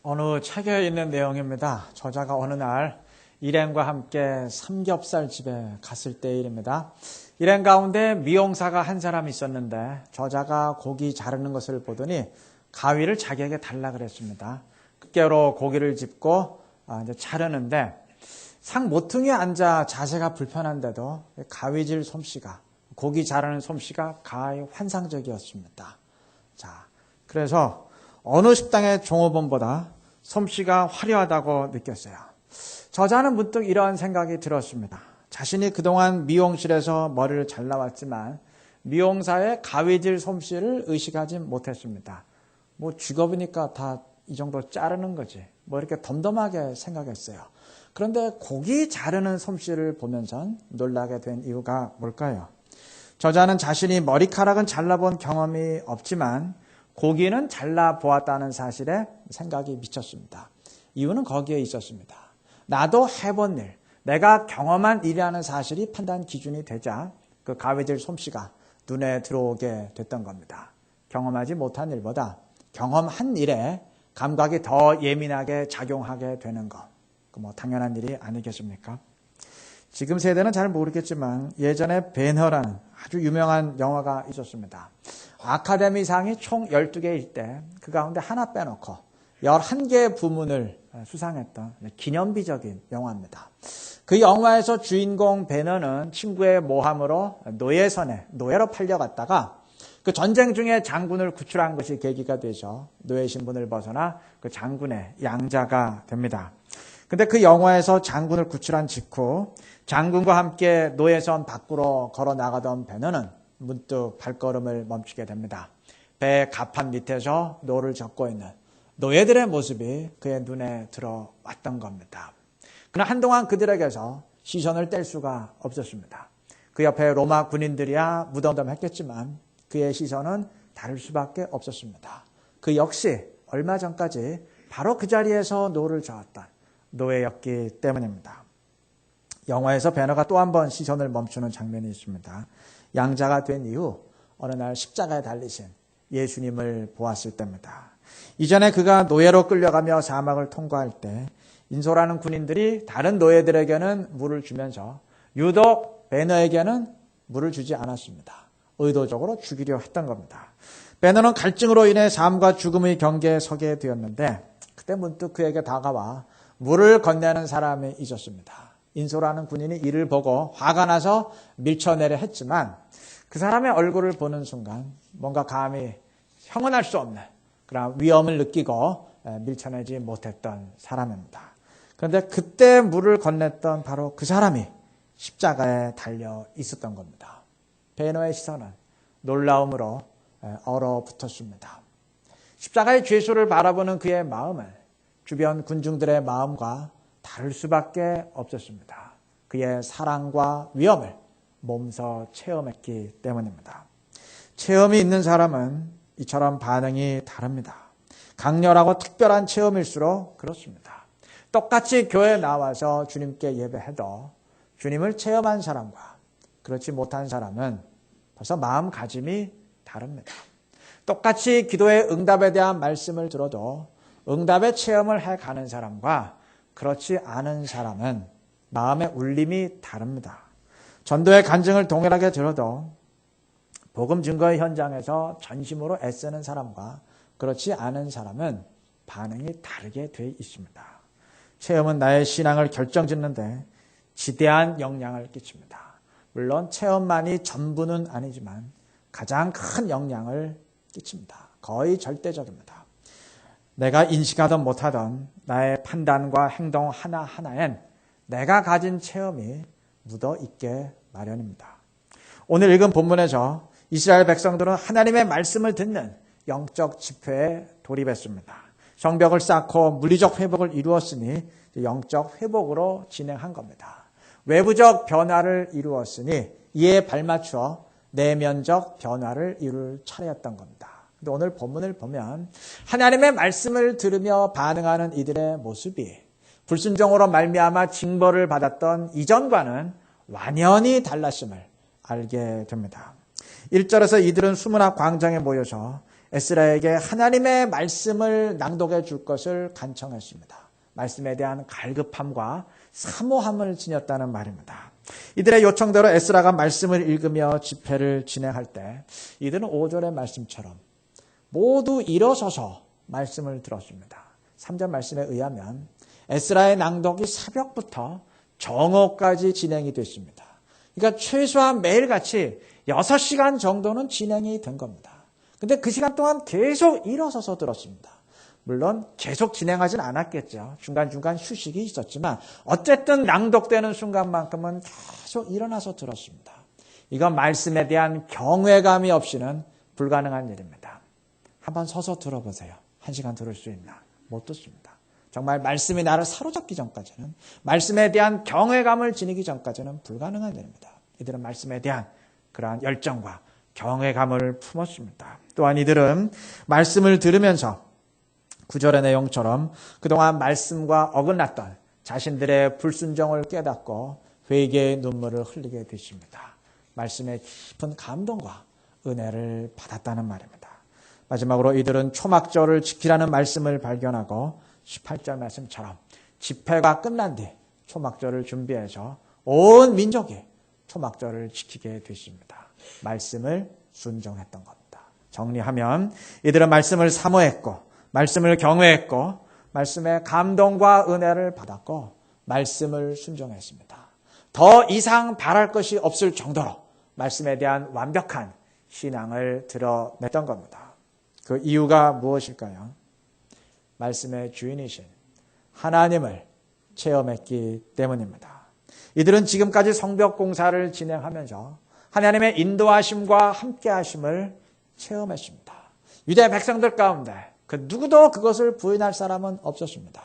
어느 책에 있는 내용입니다. 저자가 어느 날 일행과 함께 삼겹살 집에 갔을 때의 일입니다. 일행 가운데 미용사가 한 사람이 있었는데 저자가 고기 자르는 것을 보더니 가위를 자기에게 달라 그랬습니다. 그께로 고기를 짚고 이제 자르는데 상 모퉁이에 앉아 자세가 불편한데도 가위질 솜씨가, 고기 자르는 솜씨가 가히 환상적이었습니다. 자, 그래서 어느 식당의 종업원보다 솜씨가 화려하다고 느꼈어요. 저자는 문득 이러한 생각이 들었습니다. 자신이 그동안 미용실에서 머리를 잘라왔지만 미용사의 가위질 솜씨를 의식하지 못했습니다. 뭐 직업이니까 다 이 정도 자르는 거지. 뭐 이렇게 덤덤하게 생각했어요. 그런데 고기 자르는 솜씨를 보면서 놀라게 된 이유가 뭘까요? 저자는 자신이 머리카락은 잘라본 경험이 없지만 고기는 잘라보았다는 사실에 생각이 미쳤습니다. 이유는 거기에 있었습니다. 나도 해본 일, 내가 경험한 일이라는 사실이 판단 기준이 되자 그 가위질 솜씨가 눈에 들어오게 됐던 겁니다. 경험하지 못한 일보다 경험한 일에 감각이 더 예민하게 작용하게 되는 것. 뭐 당연한 일이 아니겠습니까? 지금 세대는 잘 모르겠지만 예전에 배너라는 아주 유명한 영화가 있었습니다. 아카데미상이 총 12개일 때 그 가운데 하나 빼놓고 11개의 부문을 수상했던 기념비적인 영화입니다. 그 영화에서 주인공 배너는 친구의 모함으로 노예로 팔려갔다가 그 전쟁 중에 장군을 구출한 것이 계기가 되죠. 노예 신분을 벗어나 그 장군의 양자가 됩니다. 근데 그 영화에서 장군을 구출한 직후 장군과 함께 노예선 밖으로 걸어 나가던 배너는 문득 발걸음을 멈추게 됩니다. 배 갑판 밑에서 노를 젓고 있는 노예들의 모습이 그의 눈에 들어왔던 겁니다. 그러나 한동안 그들에게서 시선을 뗄 수가 없었습니다. 그 옆에 로마 군인들이야 무덤덤했겠지만 그의 시선은 다를 수밖에 없었습니다. 그 역시 얼마 전까지 바로 그 자리에서 노를 저었던 노예였기 때문입니다. 영화에서 배너가 또 한 번 시선을 멈추는 장면이 있습니다. 양자가 된 이후 어느 날 십자가에 달리신 예수님을 보았을 때입니다. 이전에 그가 노예로 끌려가며 사막을 통과할 때 인솔하는 군인들이 다른 노예들에게는 물을 주면서 유독 배너에게는 물을 주지 않았습니다. 의도적으로 죽이려 했던 겁니다. 배너는 갈증으로 인해 삶과 죽음의 경계에 서게 되었는데 그때 문득 그에게 다가와 물을 건네는 사람이 있었습니다. 인솔하는 군인이 이를 보고 화가 나서 밀쳐내려 했지만 그 사람의 얼굴을 보는 순간 뭔가 감히 형언할 수 없는 그런 위험을 느끼고 밀쳐내지 못했던 사람입니다. 그런데 그때 물을 건넸던 바로 그 사람이 십자가에 달려 있었던 겁니다. 배너의 시선은 놀라움으로 얼어붙었습니다. 십자가의 죄수를 바라보는 그의 마음은 주변 군중들의 마음과 다를 수밖에 없었습니다. 그의 사랑과 위험을 몸소 체험했기 때문입니다. 체험이 있는 사람은 이처럼 반응이 다릅니다. 강렬하고 특별한 체험일수록 그렇습니다. 똑같이 교회에 나와서 주님께 예배해도 주님을 체험한 사람과 그렇지 못한 사람은 벌써 마음가짐이 다릅니다. 똑같이 기도의 응답에 대한 말씀을 들어도 응답의 체험을 해가는 사람과 그렇지 않은 사람은 마음의 울림이 다릅니다. 전도의 간증을 동일하게 들어도 복음 증거의 현장에서 전심으로 애쓰는 사람과 그렇지 않은 사람은 반응이 다르게 되어 있습니다. 체험은 나의 신앙을 결정짓는데 지대한 영향을 끼칩니다. 물론 체험만이 전부는 아니지만 가장 큰 영향을 끼칩니다. 거의 절대적입니다. 내가 인식하던 못하던 나의 판단과 행동 하나하나엔 내가 가진 체험이 묻어있게 마련입니다. 오늘 읽은 본문에서 이스라엘 백성들은 하나님의 말씀을 듣는 영적 집회에 돌입했습니다. 성벽을 쌓고 물리적 회복을 이루었으니 영적 회복으로 진행한 겁니다. 외부적 변화를 이루었으니 이에 발맞춰 내면적 변화를 이룰 차례였던 겁니다. 근데 오늘 본문을 보면 하나님의 말씀을 들으며 반응하는 이들의 모습이 불순종으로 말미암아 징벌을 받았던 이전과는 완연히 달랐음을 알게 됩니다. 1절에서 이들은 수문학 광장에 모여서 에스라에게 하나님의 말씀을 낭독해 줄 것을 간청했습니다. 말씀에 대한 갈급함과 사모함을 지녔다는 말입니다. 이들의 요청대로 에스라가 말씀을 읽으며 집회를 진행할 때 이들은 5절의 말씀처럼 모두 일어서서 말씀을 들었습니다. 3절 말씀에 의하면 에스라의 낭독이 새벽부터 정오까지 진행이 됐습니다. 그러니까 최소한 매일같이 6시간 정도는 진행이 된 겁니다. 근데 그 시간 동안 계속 일어서서 들었습니다. 물론 계속 진행하진 않았겠죠. 중간중간 휴식이 있었지만 어쨌든 낭독되는 순간만큼은 계속 일어나서 들었습니다. 이건 말씀에 대한 경외감이 없이는 불가능한 일입니다. 한번 서서 들어보세요. 1시간 들을 수 있나? 못 듣습니다. 정말 말씀이 나를 사로잡기 전까지는, 말씀에 대한 경외감을 지니기 전까지는 불가능한 일입니다. 이들은 말씀에 대한 그러한 열정과 경외감을 품었습니다. 또한 이들은 말씀을 들으면서 9절의 내용처럼 그동안 말씀과 어긋났던 자신들의 불순종을 깨닫고 회개의 눈물을 흘리게 되십니다. 말씀의 깊은 감동과 은혜를 받았다는 말입니다. 마지막으로 이들은 초막절을 지키라는 말씀을 발견하고 18절 말씀처럼 집회가 끝난 뒤 초막절을 준비해서 온 민족이 초막절을 지키게 되십니다. 말씀을 순종했던 겁니다. 정리하면 이들은 말씀을 사모했고 말씀을 경외했고 말씀의 감동과 은혜를 받았고 말씀을 순종했습니다. 더 이상 바랄 것이 없을 정도로 말씀에 대한 완벽한 신앙을 드러냈던 겁니다. 그 이유가 무엇일까요? 말씀의 주인이신 하나님을 체험했기 때문입니다. 이들은 지금까지 성벽 공사를 진행하면서 하나님의 인도하심과 함께하심을 체험했습니다. 유대 백성들 가운데 그 누구도 그것을 부인할 사람은 없었습니다.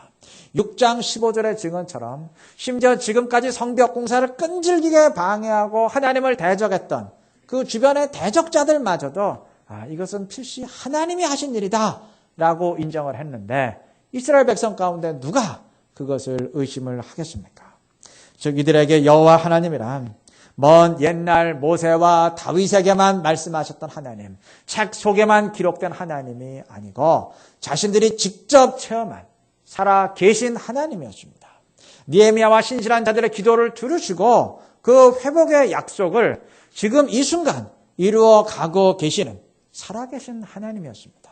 6장 15절의 증언처럼 심지어 지금까지 성벽 공사를 끈질기게 방해하고 하나님을 대적했던 그 주변의 대적자들마저도 이것은 필시 하나님이 하신 일이다 라고 인정을 했는데 이스라엘 백성 가운데 누가 그것을 의심을 하겠습니까? 즉 이들에게 여호와 하나님이란 먼 옛날 모세와 다윗에게만 말씀하셨던 하나님, 책 속에만 기록된 하나님이 아니고 자신들이 직접 체험한 살아 계신 하나님이었습니다. 느헤미야와 신실한 자들의 기도를 들으시고 그 회복의 약속을 지금 이 순간 이루어 가고 계시는 살아계신 하나님이었습니다.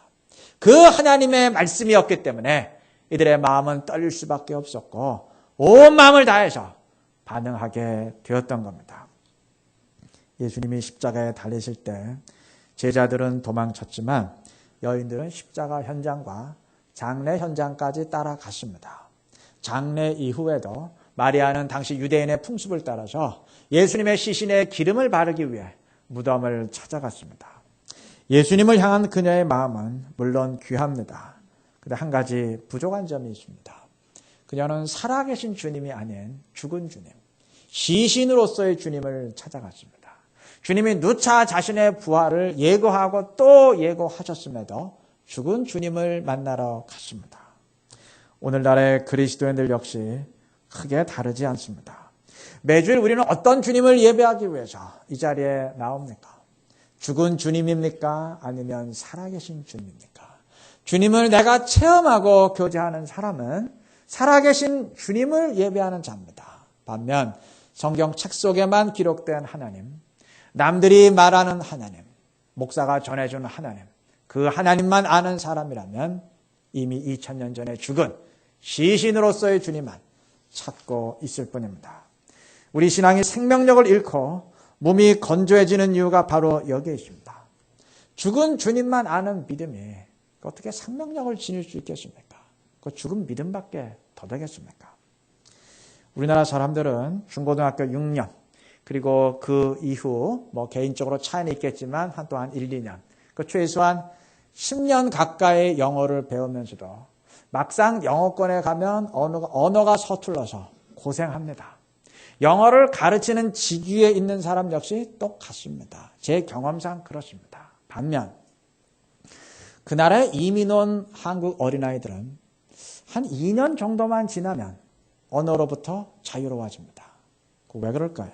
그 하나님의 말씀이었기 때문에 이들의 마음은 떨릴 수밖에 없었고 온 마음을 다해서 반응하게 되었던 겁니다. 예수님이 십자가에 달리실 때 제자들은 도망쳤지만 여인들은 십자가 현장과 장례 현장까지 따라갔습니다. 장례 이후에도 마리아는 당시 유대인의 풍습을 따라서 예수님의 시신에 기름을 바르기 위해 무덤을 찾아갔습니다. 예수님을 향한 그녀의 마음은 물론 귀합니다. 그런데 한 가지 부족한 점이 있습니다. 그녀는 살아계신 주님이 아닌 죽은 주님, 시신으로서의 주님을 찾아갔습니다. 주님이 누차 자신의 부활을 예고하고 또 예고하셨음에도 죽은 주님을 만나러 갔습니다. 오늘날의 그리스도인들 역시 크게 다르지 않습니다. 매주일 우리는 어떤 주님을 예배하기 위해서 이 자리에 나옵니까? 죽은 주님입니까? 아니면 살아계신 주님입니까? 주님을 내가 체험하고 교제하는 사람은 살아계신 주님을 예배하는 자입니다. 반면 성경 책 속에만 기록된 하나님, 남들이 말하는 하나님, 목사가 전해주는 하나님, 그 하나님만 아는 사람이라면 이미 2000년 전에 죽은 시신으로서의 주님만 찾고 있을 뿐입니다. 우리 신앙이 생명력을 잃고 몸이 건조해지는 이유가 바로 여기에 있습니다. 죽은 주님만 아는 믿음이 어떻게 생명력을 지닐 수 있겠습니까? 그 죽은 믿음밖에 더 되겠습니까? 우리나라 사람들은 중고등학교 6년 그리고 그 이후 개인적으로 차이는 있겠지만 또한 1, 2년 그 최소한 10년 가까이 영어를 배우면서도 막상 영어권에 가면 언어가 서툴러서 고생합니다. 영어를 가르치는 직위에 있는 사람 역시 똑같습니다. 제 경험상 그렇습니다. 반면 그날에 이민 온 한국 어린아이들은 한 2년 정도만 지나면 언어로부터 자유로워집니다. 왜 그럴까요?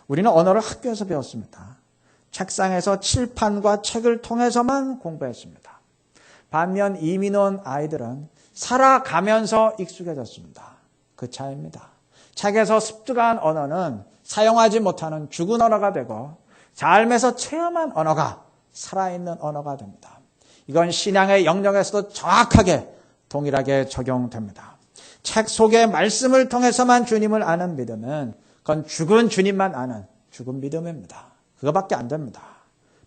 우리는 언어를 학교에서 배웠습니다. 책상에서 칠판과 책을 통해서만 공부했습니다. 반면 이민 온 아이들은 살아가면서 익숙해졌습니다. 그 차이입니다. 책에서 습득한 언어는 사용하지 못하는 죽은 언어가 되고 삶에서 체험한 언어가 살아있는 언어가 됩니다. 이건 신앙의 영역에서도 정확하게 동일하게 적용됩니다. 책 속의 말씀을 통해서만 주님을 아는 믿음은 그건 죽은 주님만 아는 죽은 믿음입니다. 그거밖에 안 됩니다.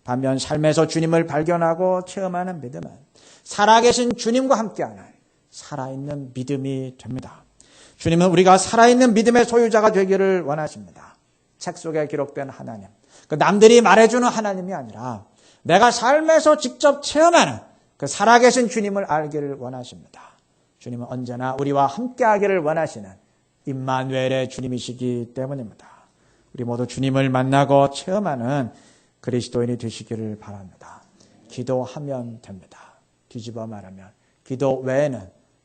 반면 삶에서 주님을 발견하고 체험하는 믿음은 살아계신 주님과 함께하는 살아있는 믿음이 됩니다. 주님은 우리가 살아있는 믿음의 소유자가 되기를 원하십니다. 책 속에 기록된 하나님, 그 남들이 말해주는 하나님이 아니라 내가 삶에서 직접 체험하는 그 살아계신 주님을 알기를 원하십니다. 주님은 언제나 우리와 함께하기를 원하시는 임마누엘의 주님이시기 때문입니다. 우리 모두 주님을 만나고 체험하는 그리스도인이 되시기를 바랍니다. 기도하면 됩니다. 뒤집어 말하면 기도 외에는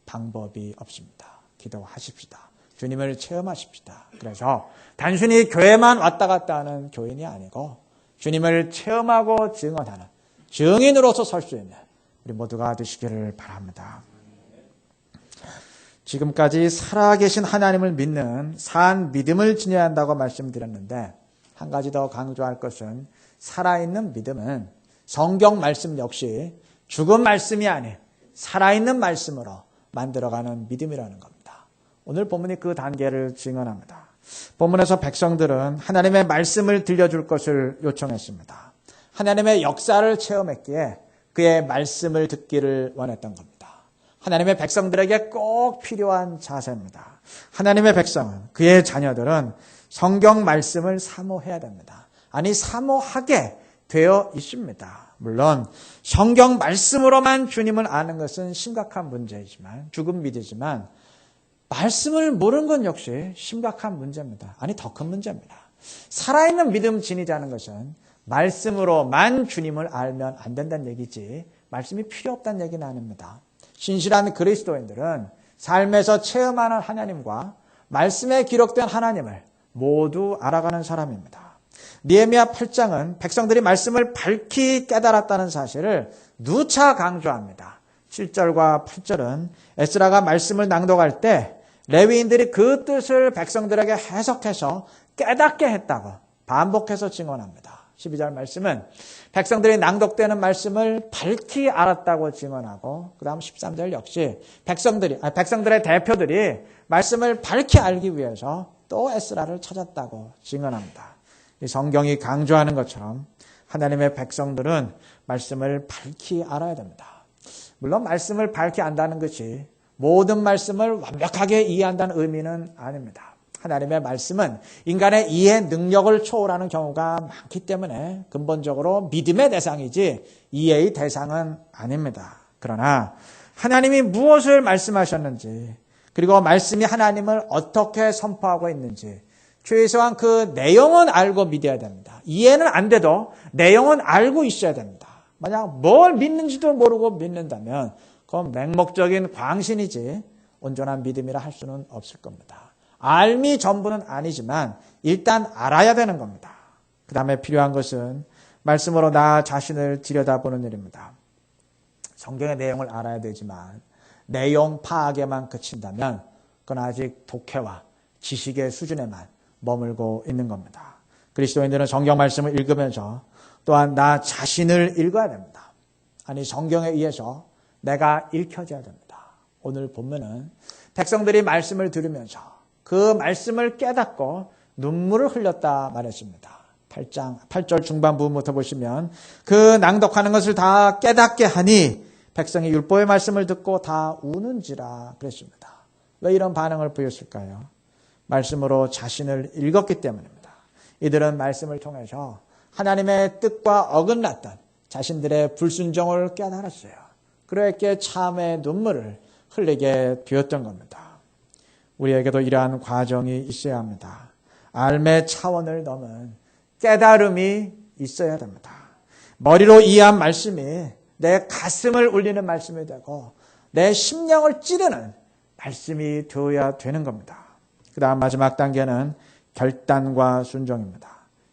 방법이 없습니다. 기도하십시다. 주님을 체험하십시다. 그래서 단순히 교회만 왔다 갔다 하는 교인이 아니고 주님을 체험하고 증언하는 증인으로서 설 수 있는 우리 모두가 되시기를 바랍니다. 지금까지 살아계신 하나님을 믿는 산 믿음을 지녀야 한다고 말씀드렸는데 한 가지 더 강조할 것은 살아있는 믿음은 성경 말씀 역시 죽은 말씀이 아닌 살아있는 말씀으로 만들어가는 믿음이라는 겁니다. 오늘 본문이 그 단계를 증언합니다. 본문에서 백성들은 하나님의 말씀을 들려줄 것을 요청했습니다. 하나님의 역사를 체험했기에 그의 말씀을 듣기를 원했던 겁니다. 하나님의 백성들에게 꼭 필요한 자세입니다. 하나님의 백성은, 그의 자녀들은 성경 말씀을 사모해야 됩니다. 아니, 사모하게 되어 있습니다. 물론 성경 말씀으로만 주님을 아는 것은 심각한 문제이지만, 죽은 믿이지만 말씀을 모르는 건 역시 심각한 문제입니다. 아니, 더 큰 문제입니다. 살아있는 믿음 지니자는 것은 말씀으로만 주님을 알면 안 된다는 얘기지 말씀이 필요 없다는 얘기는 아닙니다. 신실한 그리스도인들은 삶에서 체험하는 하나님과 말씀에 기록된 하나님을 모두 알아가는 사람입니다. 느헤미야 8장은 백성들이 말씀을 밝히 깨달았다는 사실을 누차 강조합니다. 7절과 8절은 에스라가 말씀을 낭독할 때 레위인들이 그 뜻을 백성들에게 해석해서 깨닫게 했다고 반복해서 증언합니다. 12절 말씀은 백성들이 낭독되는 말씀을 밝히 알았다고 증언하고, 그 다음 13절 역시 백성들의 대표들이 말씀을 밝히 알기 위해서 또 에스라를 찾았다고 증언합니다. 이 성경이 강조하는 것처럼 하나님의 백성들은 말씀을 밝히 알아야 됩니다. 물론 말씀을 밝히 안다는 것이 모든 말씀을 완벽하게 이해한다는 의미는 아닙니다. 하나님의 말씀은 인간의 이해 능력을 초월하는 경우가 많기 때문에 근본적으로 믿음의 대상이지 이해의 대상은 아닙니다. 그러나 하나님이 무엇을 말씀하셨는지, 그리고 말씀이 하나님을 어떻게 선포하고 있는지 최소한 그 내용은 알고 믿어야 됩니다. 이해는 안 돼도 내용은 알고 있어야 됩니다. 만약 뭘 믿는지도 모르고 믿는다면 그건 맹목적인 광신이지 온전한 믿음이라 할 수는 없을 겁니다. 알미 전부는 아니지만 일단 알아야 되는 겁니다. 그 다음에 필요한 것은 말씀으로 나 자신을 들여다보는 일입니다. 성경의 내용을 알아야 되지만 내용 파악에만 그친다면 그건 아직 독해와 지식의 수준에만 머물고 있는 겁니다. 그리스도인들은 성경 말씀을 읽으면서 또한 나 자신을 읽어야 됩니다. 아니, 성경에 의해서 내가 읽혀져야 됩니다. 오늘 본문은 백성들이 말씀을 들으면서 그 말씀을 깨닫고 눈물을 흘렸다 말했습니다. 8절 중반 부분부터 보시면 그 낭독하는 것을 다 깨닫게 하니 백성이 율법의 말씀을 듣고 다 우는지라 그랬습니다. 왜 이런 반응을 보였을까요? 말씀으로 자신을 읽었기 때문입니다. 이들은 말씀을 통해서 하나님의 뜻과 어긋났던 자신들의 불순종을 깨달았어요. 그렇게 참의 눈물을 흘리게 되었던 겁니다. 우리에게도 이러한 과정이 있어야 합니다. 알의 차원을 넘은 깨달음이 있어야 됩니다. 머리로 이해한 말씀이 내 가슴을 울리는 말씀이 되고 내 심령을 찌르는 말씀이 되어야 되는 겁니다. 그 다음 마지막 단계는 결단과 순종입니다.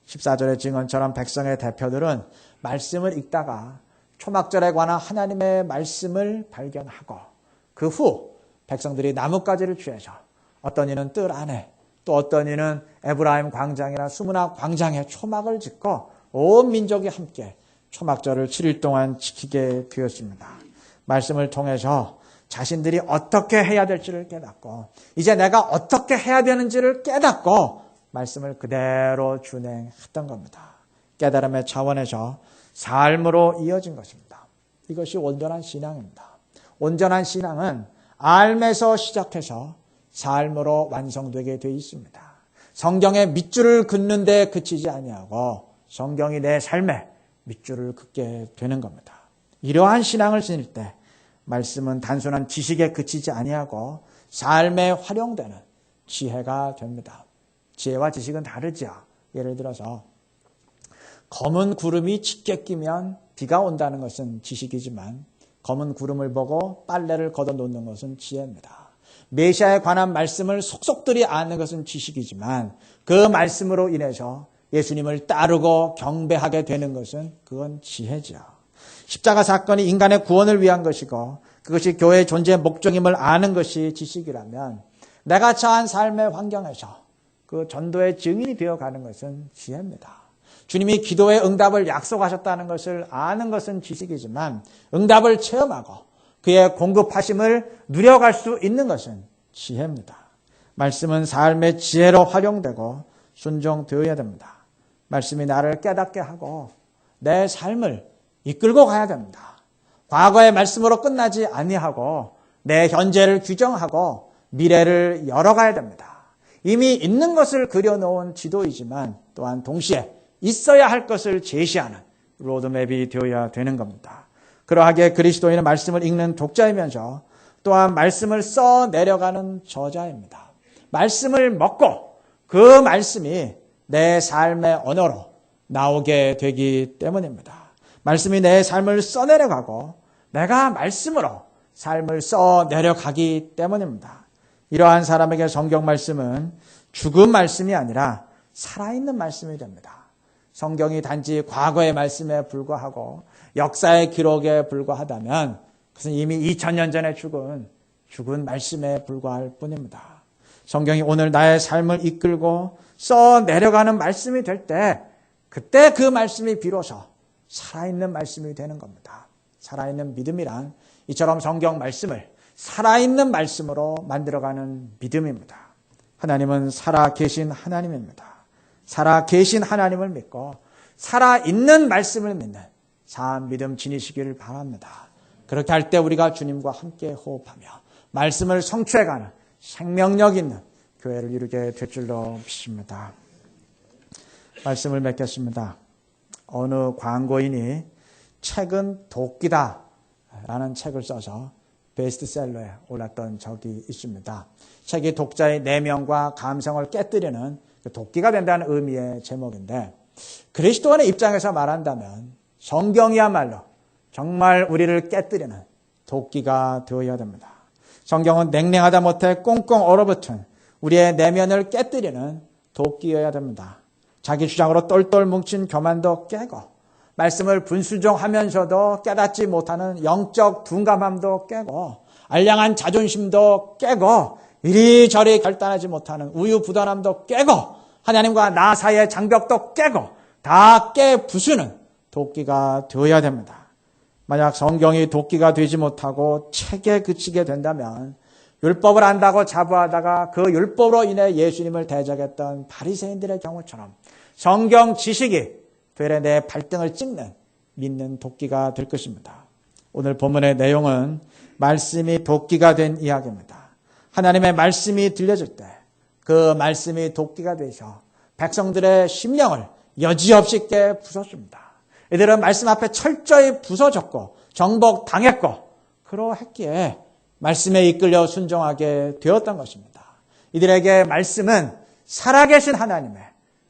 14절의 증언처럼 백성의 대표들은 말씀을 읽다가 초막절에 관한 하나님의 말씀을 발견하고 그 후 백성들이 나뭇가지를 취해서 어떤 이는 뜰 안에 또 어떤 이는 에브라임 광장이나 수문학 광장에 초막을 짓고 온 민족이 함께 초막절을 7일 동안 지키게 되었습니다. 말씀을 통해서 자신들이 어떻게 해야 될지를 깨닫고 이제 내가 어떻게 해야 되는지를 깨닫고 말씀을 그대로 준행했던 겁니다. 깨달음의 차원에서 삶으로 이어진 것입니다. 이것이 온전한 신앙입니다. 온전한 신앙은 알면서 시작해서 삶으로 완성되게 되어 있습니다. 성경의 밑줄을 긋는 데 그치지 아니하고 성경이 내 삶에 밑줄을 긋게 되는 겁니다. 이러한 신앙을 지닐 때 말씀은 단순한 지식에 그치지 아니하고 삶에 활용되는 지혜가 됩니다. 지혜와 지식은 다르죠. 예를 들어서 검은 구름이 짙게 끼면 비가 온다는 것은 지식이지만 검은 구름을 보고 빨래를 걷어놓는 것은 지혜입니다. 메시아에 관한 말씀을 속속들이 아는 것은 지식이지만 그 말씀으로 인해서 예수님을 따르고 경배하게 되는 것은 그건 지혜죠. 십자가 사건이 인간의 구원을 위한 것이고 그것이 교회의 존재의 목적임을 아는 것이 지식이라면 내가 처한 삶의 환경에서 그 전도의 증인이 되어가는 것은 지혜입니다. 주님이 기도의 응답을 약속하셨다는 것을 아는 것은 지식이지만 응답을 체험하고 그의 공급하심을 누려갈 수 있는 것은 지혜입니다. 말씀은 삶의 지혜로 활용되고 순종되어야 됩니다. 말씀이 나를 깨닫게 하고 내 삶을 이끌고 가야 됩니다. 과거의 말씀으로 끝나지 아니하고 내 현재를 규정하고 미래를 열어가야 됩니다. 이미 있는 것을 그려놓은 지도이지만 또한 동시에 있어야 할 것을 제시하는 로드맵이 되어야 되는 겁니다. 그러하게 그리스도인은 말씀을 읽는 독자이면서 또한 말씀을 써내려가는 저자입니다. 말씀을 먹고 그 말씀이 내 삶의 언어로 나오게 되기 때문입니다. 말씀이 내 삶을 써내려가고 내가 말씀으로 삶을 써내려가기 때문입니다. 이러한 사람에게 성경 말씀은 죽은 말씀이 아니라 살아있는 말씀이 됩니다. 성경이 단지 과거의 말씀에 불과하고 역사의 기록에 불과하다면 그것은 이미 2000년 전에 죽은 말씀에 불과할 뿐입니다. 성경이 오늘 나의 삶을 이끌고 써내려가는 말씀이 될 때 그때 그 말씀이 비로소 살아있는 말씀이 되는 겁니다. 살아있는 믿음이란 이처럼 성경 말씀을 살아있는 말씀으로 만들어가는 믿음입니다. 하나님은 살아계신 하나님입니다. 살아계신 하나님을 믿고 살아있는 말씀을 믿는 산 믿음 지니시기를 바랍니다. 그렇게 할 때 우리가 주님과 함께 호흡하며 말씀을 성취해가는 생명력 있는 교회를 이루게 될 줄로 믿습니다. 말씀을 맺겠습니다. 어느 광고인이 책은 도끼다 라는 책을 써서 베스트셀러에 올랐던 적이 있습니다. 책이 독자의 내면과 감성을 깨뜨리는 도끼가 된다는 의미의 제목인데 그리스도인의 입장에서 말한다면 성경이야말로 정말 우리를 깨뜨리는 도끼가 되어야 됩니다. 성경은 냉랭하다 못해 꽁꽁 얼어붙은 우리의 내면을 깨뜨리는 도끼여야 됩니다. 자기 주장으로 똘똘 뭉친 교만도 깨고 말씀을 분수종하면서도 깨닫지 못하는 영적 둔감함도 깨고 알량한 자존심도 깨고 이리저리 결단하지 못하는 우유부단함도 깨고 하나님과 나 사이의 장벽도 깨고 다 깨부수는 도끼가 되어야 됩니다. 만약 성경이 도끼가 되지 못하고 책에 그치게 된다면 율법을 안다고 자부하다가 그 율법으로 인해 예수님을 대적했던 바리새인들의 경우처럼 성경 지식이 되레 내 발등을 찍는 믿는 도끼가 될 것입니다. 오늘 본문의 내용은 말씀이 도끼가 된 이야기입니다. 하나님의 말씀이 들려질 때 그 말씀이 도끼가 되셔 백성들의 심령을 여지없이 깨부쉈습니다. 이들은 말씀 앞에 철저히 부서졌고 정복당했고 그러했기에 말씀에 이끌려 순종하게 되었던 것입니다. 이들에게 말씀은 살아계신 하나님의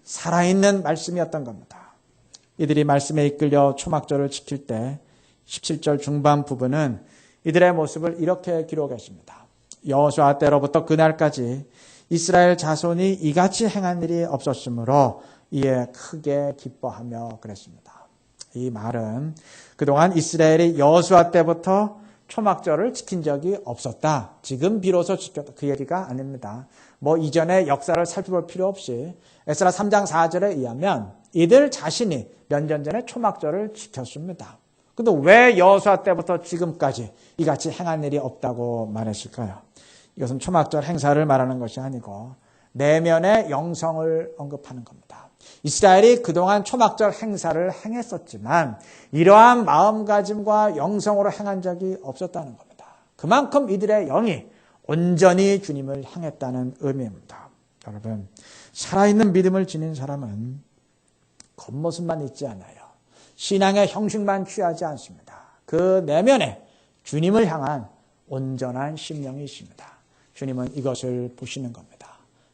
살아있는 말씀이었던 겁니다. 이들이 말씀에 이끌려 초막절을 지킬 때 17절 중반 부분은 이들의 모습을 이렇게 기록했습니다. 여호수아 때로부터 그날까지 이스라엘 자손이 이같이 행한 일이 없었으므로 이에 크게 기뻐하며 그랬습니다. 이 말은 그동안 이스라엘이 여호수아 때부터 초막절을 지킨 적이 없었다. 지금 비로소 지켰다. 그 얘기가 아닙니다. 이전의 역사를 살펴볼 필요 없이 에스라 3장 4절에 의하면 이들 자신이 몇 년 전에 초막절을 지켰습니다. 근데 왜 여호수아 때부터 지금까지 이같이 행한 일이 없다고 말했을까요? 이것은 초막절 행사를 말하는 것이 아니고 내면의 영성을 언급하는 겁니다. 이스라엘이 그동안 초막절 행사를 행했었지만 이러한 마음가짐과 영성으로 행한 적이 없었다는 겁니다. 그만큼 이들의 영이 온전히 주님을 향했다는 의미입니다. 여러분, 살아있는 믿음을 지닌 사람은 겉모습만 있지 않아요. 신앙의 형식만 취하지 않습니다. 그 내면에 주님을 향한 온전한 심령이 있습니다. 주님은 이것을 보시는 겁니다.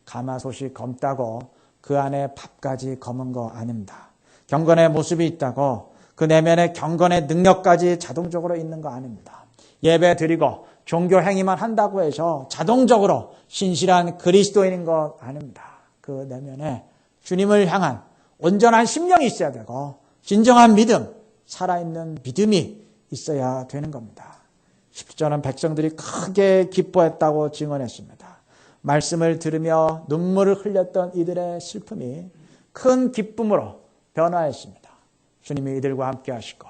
가마솥이 검다고 그 안에 밥까지 검은 거 아닙니다. 경건의 모습이 있다고 그 내면에 경건의 능력까지 자동적으로 있는 거 아닙니다. 예배 드리고 종교 행위만 한다고 해서 자동적으로 신실한 그리스도인인 것 아닙니다. 그 내면에 주님을 향한 온전한 심령이 있어야 되고 진정한 믿음, 살아있는 믿음이 있어야 되는 겁니다. 10절은 백성들이 크게 기뻐했다고 증언했습니다. 말씀을 들으며 눈물을 흘렸던 이들의 슬픔이 큰 기쁨으로 변화했습니다. 주님이 이들과 함께 하시고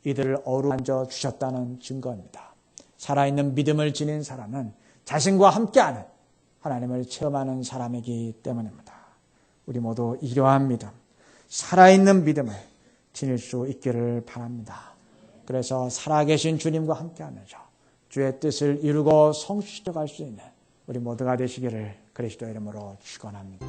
이들을 어루만져 주셨다는 증거입니다. 살아있는 믿음을 지닌 사람은 자신과 함께하는 하나님을 체험하는 사람이기 때문입니다. 우리 모두 이러한 믿음, 살아있는 믿음을 지닐 수 있기를 바랍니다. 그래서 살아계신 주님과 함께하면서 주의 뜻을 이루고 성취시켜갈 수 있는 우리 모두가 되시기를 그리스도의 이름으로 축원합니다.